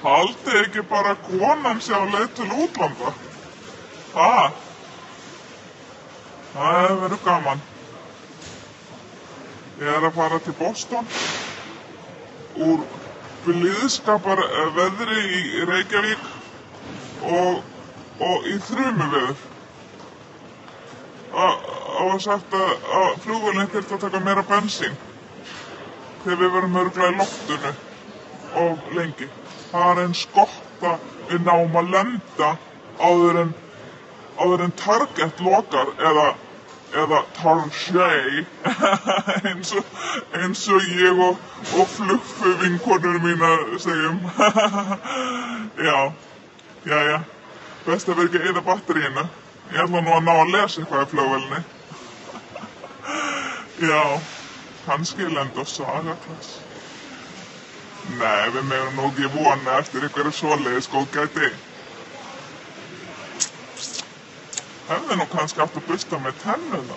Haldið ekki bara konan sé á leið til útlanda? Það hefur verið gaman. Ég er að fara til Boston úr blíðskaparveðri í Reykjavík og í þrumuveður. Það var sagt að flugvélin þyrfti að taka meira bensín þegar við verum örugglega í loftinu of lengi. Það er eins gott að við náum að lenda áður en Target lokar eða Target eins og ég og flugvinkonur mínar segjum. Já, best að vera ekki að eyða batteríinu. Ég ætla nú að ná að lesa eitthvað í flugvélinni. Já, kannski lenda á Sagaklass. Nei, við megum nú ekki vona eftir einhverju svoleiðis góðgæti. Hefði nú kannski átt að bursta með tennurnar.